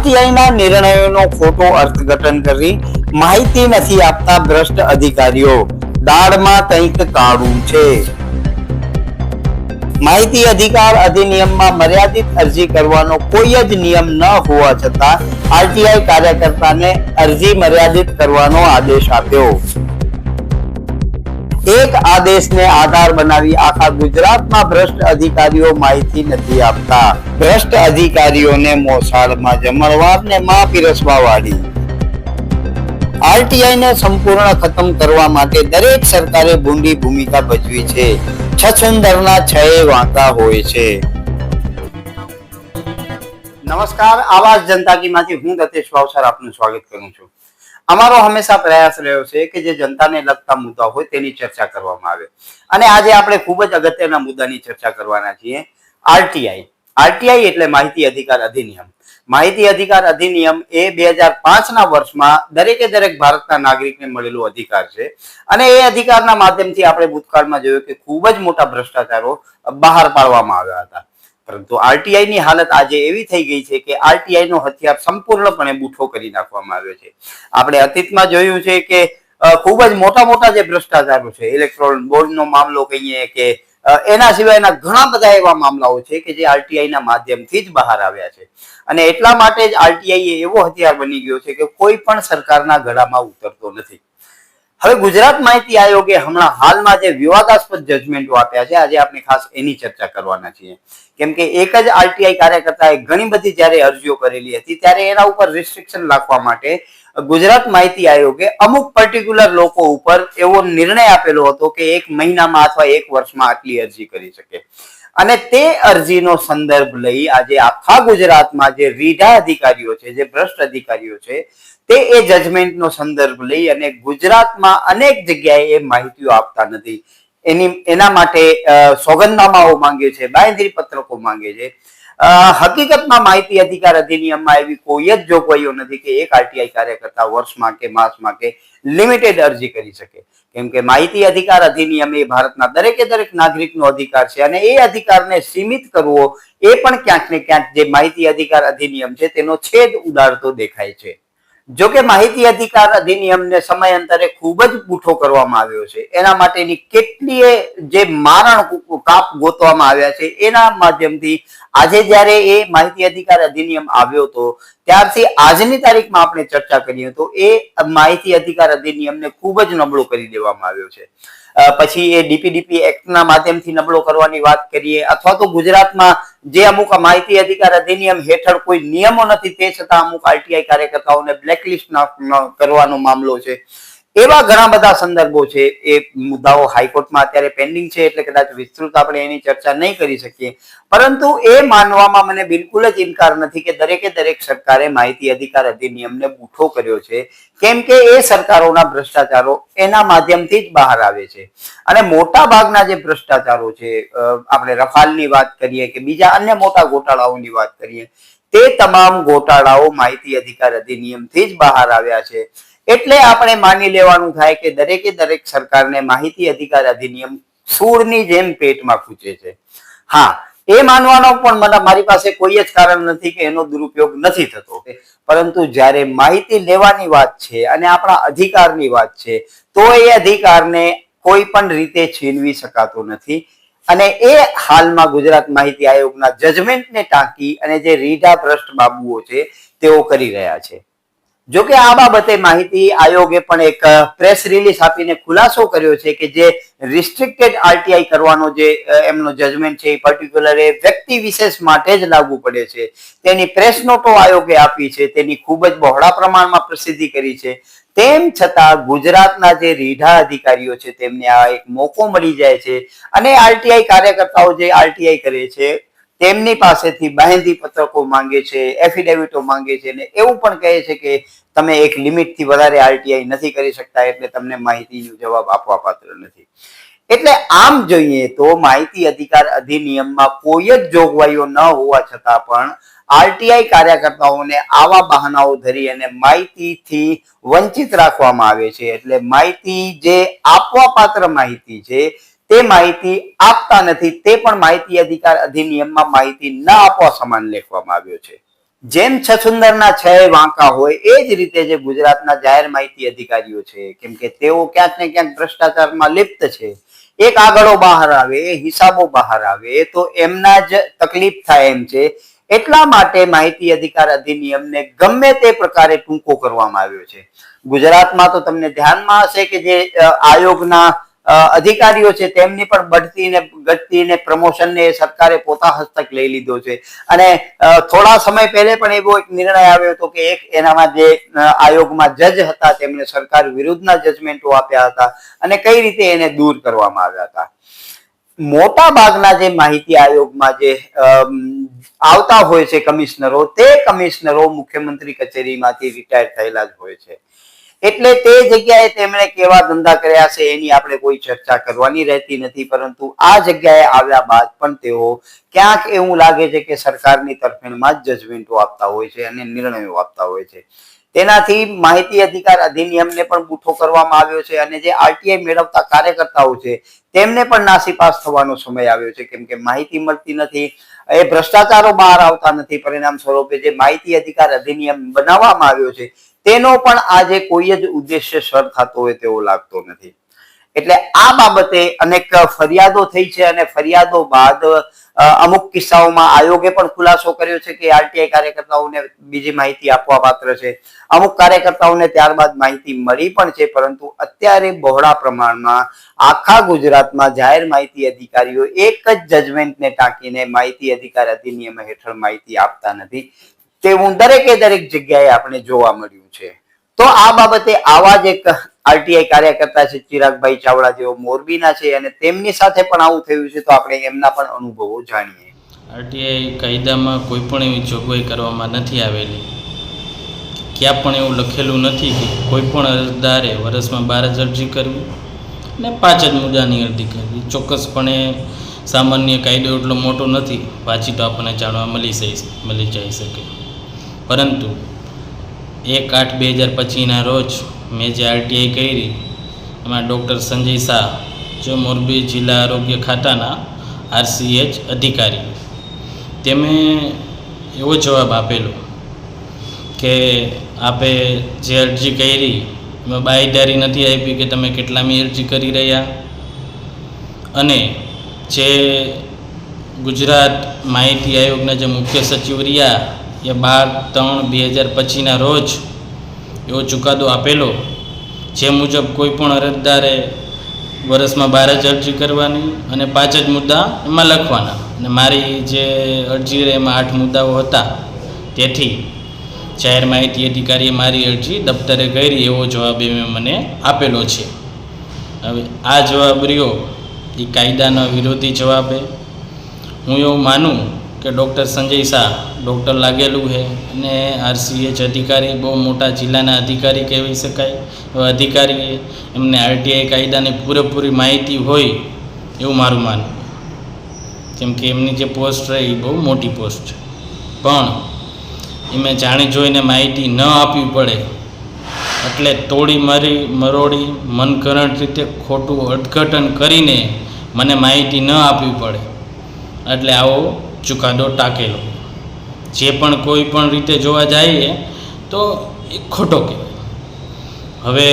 આરટીઆઈના નિર્ણયોનો ખોટો અર્થઘટન કરી માહિતી નથી આપતા ભ્રષ્ટ અધિકારીઓ, દાળમાં કંઈક કાળું છે. માહિતી અધિકાર અધિનિયમમાં મર્યાદિત અરજી કરવાનો કોઈ જ નિયમ ન હોવા છતાં આરટીઆઈ કાર્યકર્તાને અરજી મર્યાદિત કરવાનો આદેશ આપ્યો. એક આદેશને આધાર બનાવી આખા ગુજરાતમાં ભ્રષ્ટ અધિકારીઓ માહિતી નથી આપતા. ભ્રષ્ટ અધિકારીઓને મોસાળમાં જમણવારને માં પીરસવા વાળી. આરટીઆઈને સંપૂર્ણ ખતમ કરવા માટે દરેક સરકારે ભૂંડી ભૂમિકા ભજવી છે. છછુંદરના છએ વાંકા હોય છે. નમસ્કાર, આવાજ જનતા કી માંથી હું દતેશ ભાવસાર આપનું સ્વાગત કરું છું. અમારો હંમેશા પ્રયાસ રહ્યો છે કે જે જનતાને લગતા મુદ્દા હોય તેની ચર્ચા કરવામાં આવે, અને આજે આપણે ખૂબ જ અગત્યના મુદ્દાની ચર્ચા કરવાના છીએ. આરટીઆઈ એટલે માહિતી અધિકાર અધિનિયમ. માહિતી અધિકાર અધિનિયમ એ 2005ના વર્ષમાં દરેકે દરેક ભારતના નાગરિકને મળેલો અધિકાર છે, અને એ અધિકારના માધ્યમથી આપણે ભૂતકાળમાં જોયું કે ખૂબ જ મોટા ભ્રષ્ટાચારો બહાર પાડવામાં આવ્યા હતા. પરંતુ આરટીઆઈ ની હાલત આજે એવી થઈ ગઈ છે કે આરટીઆઈ નો હથિયાર સંપૂર્ણપણે બૂઠો કરી નાખવામાં આવ્યો છે. આપણે અતીતમાં જોયું છે કે ખૂબ જ મોટા મોટા જે ભ્રષ્ટાચારો છે, ઇલેક્ટોરલ બોન્ડનો મામલો કહીએ કે એના સિવાયના ઘણા બધા એવા મામલાઓ છે કે જે આરટીઆઈ ના માધ્યમથી જ બહાર આવ્યા છે, અને એટલા માટે જ આરટીઆઈ એવો હથિયાર બની ગયો છે કે કોઈ પણ સરકારના ગળામાં ઉતરતો નથી. હવે ગુજરાત માહિતી આયોગે હમણાં હાલમાં જે વિવાદાસ્પદ જજમેન્ટો આપ્યા છે, આજે આપણે ખાસ એની ચર્ચા કરવાના છીએ. કેમ કે એક જ આરટીઆઈ કાર્યકર્તાએ ઘણી બધી જયારે અરજીઓ કરેલી હતી ત્યારે એના ઉપર રિસ્ટ્રિક્શન રાખવા માટે ગુજરાત માહિતી આયોગે અમુક પર્ટિક્યુલર લોકો ઉપર એવો નિર્ણય આપેલો હતો કે 1 મહિનામાં અથવા 1 વર્ષમાં આટલી અરજી કરી શકે, અને તે અરજીનો સંદર્ભ લઈ આજે આખા ગુજરાતમાં જે રીઢા અધિકારીઓ છે, જે ભ્રષ્ટ અધિકારીઓ છે, તે એ જજમેન્ટનો સંદર્ભ લઈ અને ગુજરાતમાં અનેક જગ્યાએ એ માહિતીઓ આપતા નથી. એના માટે સોગંદનામાઓ માંગે છે, બાંયધરી પત્રકો માંગે છે. હકીકતમાં માહિતી અધિકાર અધિનિયમમાં એવી કોઈ જ જોગવાઈઓ નથી કે એક આરટીઆઈ કાર્યકર્તા વર્ષમાં કે માસમાં કે લિમિટેડ અરજી કરી શકે. કેમ કે માહિતી અધિકાર અધિનિયમ એ ભારતના દરેકે દરેક નાગરિકનો અધિકાર છે, અને એ અધિકારને સીમિત કરવો એ પણ ક્યાંક ને ક્યાંક જે માહિતી અધિકાર અધિનિયમ છે તેનો છેદ ઉડાડતો દેખાય છે. જોકે માહિતી અધિકાર અધિનિયમને સમયાંતરે ખૂબ જ બૂઠો કરવામાં આવ્યો છે. એના માટેની કેટલીય જે મારણ કાપ ગોતવામાં આવ્યા છે, એના માધ્યમથી આજે જયારે એ માહિતી અધિકાર અધિનિયમ આવ્યો હતો ત્યારથી આજની તારીખમાં આપણે ચર્ચા કરીએ તો એ માહિતી અધિકાર અધિનિયમને ખૂબ જ નબળો કરી દેવામાં આવ્યો છે. પછી એ ડીપીડીપી એક્ટના માધ્યમથી નબળો કરવાની વાત કરીએ, અથવા તો ગુજરાતમાં જે અમુક માહિતી અધિકાર અધિનિયમ હેઠળ કોઈ નિયમો નથી તે છતાં અમુક આરટીઆઈ કાર્યકર્તાઓને બ્લેકલિસ્ટ કરવાનો મામલો છે, એવા ઘણા બધા સંદર્ભો છે. એ મુદ્દાઓ હાઈકોર્ટમાં અત્યારે પેન્ડિંગ છે, એટલે કદાચ વિસ્તૃત આપણે એની ચર્ચા નહીં કરી શકીએ. પરંતુ એ માનવામાં મને બિલકુલ જ ઇનકાર નથી કે દરેકે દરેક સરકારે માહિતી અધિકાર અધિનિયમને બૂઠો કર્યો છે, કેમ કે એ સરકારોના ભ્રષ્ટાચારો એના માધ્યમથી જ બહાર આવે છે. અને મોટા ભાગના જે ભ્રષ્ટાચારો છે, આપણે રફાલની વાત કરીએ કે બીજા અન્ય મોટા ગોટાળાઓની વાત કરીએ, તે તમામ ગોટાળાઓ માહિતી અધિકાર અધિનિયમથી જ બહાર આવ્યા છે. એટલે આપણે માની લેવાનું થાય કે દરેકે દરેક સરકારને માહિતી અધિકાર અધિનિયમ સૂળની જેમ પેટમાં ખૂંચે છે. હા, એ માનવાનો પણ મારી પાસે કોઈ જ કારણ નથી કે એનો દુરુપયોગ નથી થતો, પરંતુ જ્યારે માહિતી લેવાની વાત છે અને આપણા અધિકારની વાત છે તો એ અધિકારને કોઈ પણ રીતે છીનવી શકાતો નથી. અને એ હાલમાં ગુજરાત માહિતી આયોગના જજમેન્ટને ટાંકી અને જે રીઢા ભ્રષ્ટ બાબુઓ છે તેઓ કરી રહ્યા છે. જોકે આ બાબતે માહિતી આયોગે પણ એક પ્રેસ રિલીઝ આપીને ખુલાસો કર્યો છે કે જે રિસ્ટ્રિક્ટેડ આરટીઆઈ કરવાનો જે એમનો જજમેન્ટ છે એ પર્ટિક્યુલર એ વ્યક્તિ વિશેષ માટે જ લાગુ પડે છે. તેની પ્રેસ નોટો આયોગે આપી છે, તેની ખૂબ જ બહોળા પ્રમાણમાં પ્રસિદ્ધિ કરી છે. તેમ છતાં ગુજરાતના જે રીઢા અધિકારીઓ છે તેમને આ એક મોકો મળી જાય છે, અને આરટીઆઈ કાર્યકર્તાઓ જે આરટીઆઈ કરે છે તેમની પાસેથી બાંહેધરી પત્રકો માંગે છે, એફિડેવિટો માંગે છે, ને એવું પણ કહે છે કે તમે એક લિમિટથી વધારે આરટીઆઈ નથી કરી શકતા, એટલે તમને માહિતીનો જવાબ આપવા પાત્ર નથી. એટલે આમ જોઈએ તો માહિતી અધિકાર અધિનિયમમાં કોઈ જ જોગવાઈઓ ન હોવા છતાં પણ આરટીઆઈ કાર્યકર્તાઓને આવા બહાનાઓ ધરી અને માહિતીથી વંચિત રાખવામાં આવે છે. એટલે માહિતી જે આપવા પાત્ર માહિતી છે તે માહિતી આપતા નથી, તે પણ માહિતી અધિકાર અધિનિયમમાં માહિતી ન આપવા સમાન લેખવામાં આવ્યો છે. જેમ છછુંદરના છ વાંકા હોય એ જ રીતે જે ગુજરાતના જાહેર માહિતી અધિકારીઓ છે, કેમ કે તેઓ ક્યાંક ને ક્યાંક ભ્રષ્ટાચારમાં લિપ્ત છે, એક આગળો બહાર આવે, હિસાબો બહાર આવે તો એમના જ તકલીફ થાય એમ છે. એટલા માટે માહિતી અધિકાર અધિનિયમને ગમે તે પ્રકારે ટૂંકો કરવામાં આવ્યો છે. ગુજરાતમાં તો તમને ધ્યાનમાં હશે કે જે આયોગના અધિકારીઓ છે તેમની પણ બઢતી ને ગઢતી ને પ્રમોશન ને સરકારે પોતા હસ્તક લઈ લીધો છે. અને થોડા સમય પહેલે પણ એવો એક નિર્ણય આવ્યો હતો કે એક એનામાં જે આયોગમાં જજ હતા તેમણે સરકાર વિરુદ્ધના જજમેન્ટો આપ્યા હતા અને કઈ રીતે એને દૂર કરવામાં આવ્યા હતા. મોટા ભાગના જે માહિતી આયોગમાં જે આવતા હોય છે કમિશનરો, તે કમિશનરો મુખ્યમંત્રી કચેરીમાંથી રિટાયર થયેલા જ હોય છે. એટલે તે જગ્યાએ તેમણે કેવા ધંધા કર્યા છે એની આપણે કોઈ ચર્ચા કરવાની રહેતી નથી, પરંતુ આ જગ્યાએ આવ્યા બાદ પણ તેઓ ક્યાંક એવું લાગે છે કે સરકારની તરફેણમાં જ જજમેન્ટો આપતા હોય છે અને નિર્ણયો આપતા હોય છે. તેનાથી માહિતી અધિકાર અધિનિયમને પણ બૂઠો કરવામાં આવ્યો છે અને જે આરટીઆઈ મેળવતા કાર્યકર્તાઓ છે તેમને પણ નાસીપાસ થવાનો સમય આવ્યો છે, કેમ કે માહિતી મળતી નથી, એ ભ્રષ્ટાચારો બહાર આવતા નથી. પરિણામ સ્વરૂપે જે માહિતી અધિકાર અધિનિયમ બનાવવામાં આવ્યો છે તેનો પણ આજે કોઈ જ ઉદ્દેશ્ય સર થતો હોય તેવો લાગતો નથી. એટલે આ બાબતે અનેક ફરિયાદો થઈ છે અને ફરિયાદો બાદ અમુક કિસ્સાઓમાં આયોગે પણ ખુલાસો કર્યો છે કે આરટીઆઈ કાર્યકર્તાઓને બીજી માહિતી આપવા પાત્ર છે. અમુક કાર્યકર્તાઓને ત્યારબાદ માહિતી મળી પણ છે, પરંતુ અત્યારે બહોળા પ્રમાણમાં આખા ગુજરાતમાં જાહેર માહિતી અધિકારીઓ એક જ જજમેન્ટને ટાંકીને માહિતી અધિકાર અધિનિયમ હેઠળ માહિતી આપતા નથી તેવું દરેકે દરેક જગ્યાએ આપણે જોવા મળ્યું છે. તો આ બાબતે આવા જ એક આરટીઆઈ કાર્યકર્તા છે ચિરાગભાઈ ચાવડા, જેઓ મોરબીના છે અને તેમની સાથે પણ આવું થયું છે, તો આપણે એમના પણ અનુભવો જાણીએ. આરટીઆઈ કાયદામાં કોઈ પણ એવી જોગવાઈ કરવામાં નથી આવેલી. ક્યાં પણ એવું લખેલું નથી કે કોઈ પણ અરજદારે વર્ષમાં 12 જ અરજી કરવી અને 5 જ મુદ્દાની અરજી કરવી. ચોક્કસપણે સામાન્ય કાયદો એટલો મોટો નથી, પાછી તો આપણને જાણવા મળી જાય શકે. પરંતુ 1/8/2025ના રોજ મેં જે આરટીઆઈ કરી એમાં ડૉક્ટર સંજય શાહ, જો મોરબી જિલ્લા આરોગ્ય ખાતાના આરસીએચ અધિકારી, તેમણે એવો જવાબ આપેલો કે આપે જે અરજી કરી એમાં બાંયધરી નથી આપી કે તમે કેટલામી અરજી કરી રહ્યા, અને જે ગુજરાત માહિતી આયોગના જે મુખ્ય સચિવ રહ્યા એ 12/3/2025ના રોજ એવો ચુકાદો આપેલો જે મુજબ કોઈ પણ અરજદારે વર્ષમાં 12 જ અરજી કરવાની અને 5 જ મુદ્દા એમાં લખવાના, અને મારી જે અરજી એમાં 8 મુદ્દાઓ હતા. તેથી જાહેર માહિતી અધિકારીએ મારી અરજી દફતરે કરી એવો જવાબ મને આપેલો છે. હવે આ જવાબ રહ્યો એ કાયદાના વિરોધી જવાબે. હું એવું માનું કે ડૉક્ટર સંજય શાહ ડૉક્ટર લાગેલું છે અને આરસીએચ અધિકારી બહુ મોટા જિલ્લાના અધિકારી કહેવી શકાય. અધિકારી એમને આરટીઆઈ કાયદાની પૂરેપૂરી માહિતી હોય એવું મારું માનવું, કેમ કે એમની જે પોસ્ટ રહી એ બહુ મોટી પોસ્ટ છે. પણ એમને જાણી જોઈને માહિતી ન આપવી પડે એટલે તોડી મરોડી મનગઢંત રીતે ખોટું અર્થઘટન કરીને મને માહિતી ન આપવી પડે એટલે આવો ચુકાદો ટાંકેલો. જે પણ કોઈ પણ રીતે જોવા જઈએ તો એ ખોટો કહેવાય. હવે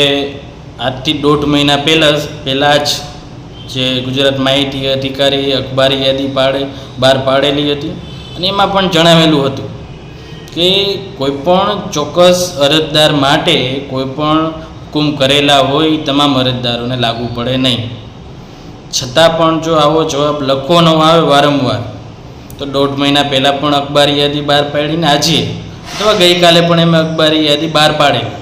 આજથી 1.5 મહિના પહેલાં જ જે ગુજરાત માહિતી અધિકારી અખબારી યાદી બહાર પાડેલી હતી અને એમાં પણ જણાવેલું હતું કે કોઈપણ ચોક્કસ અરજદાર માટે કોઈપણ હુકમ કરેલા હોય તમામ અરજદારોને લાગુ પડે નહીં. છતાં પણ જો આવો જવાબ લખવાનો આવે વારંવાર તો 1.5 મહિના પહેલાં પણ અખબારી યાદી બહાર પાડીને આજે અથવા ગઈકાલે પણ એમ અખબારી યાદી બહાર પાડેલી,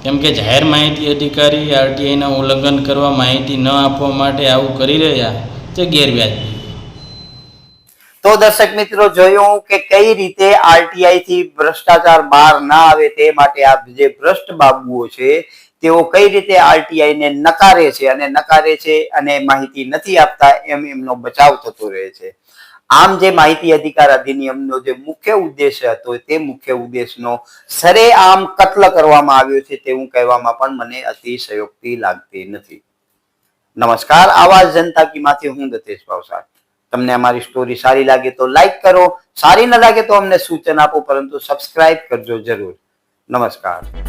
કેમ કે જાહેર માહિતી અધિકારી આરટીઆઈના ઉલ્લંઘન કરવા, માહિતી ન આપવા માટે આવું કરી રહ્યા તે ગેરવ્યાજબી. તો દર્શક મિત્રો, જોયું કે કઈ રીતે આરટીઆઈ થી ભ્રષ્ટાચાર બહાર ના આવે તે માટે આ જે ભ્રષ્ટ બાબુઓ છે તેઓ કઈ રીતે આરટીઆઈ ને નકારે છે અને માહિતી નથી આપતા એમ એમનો બચાવ થતો રહે છે. આમ જે માહિતી અધિકાર અધિનિયમનો જે મુખ્ય ઉદ્દેશ્ય હતો તે મુખ્ય ઉદ્દેશનો સરેઆમ કત્લ કરવામાં આવ્યો છે તેવું કહેવામાં પણ મને અતિશયોક્તિ લાગતી નથી. નમસ્કાર, આવાજ જનતા કી માંથી હું દતેશ ભાવસાર. તમને અમારી સ્ટોરી સારી લાગે તો લાઈક કરો, સારી ન લાગે તો અમને સૂચન આપો, પરંતુ સબસ્ક્રાઇબ કરજો જરૂર. નમસ્કાર.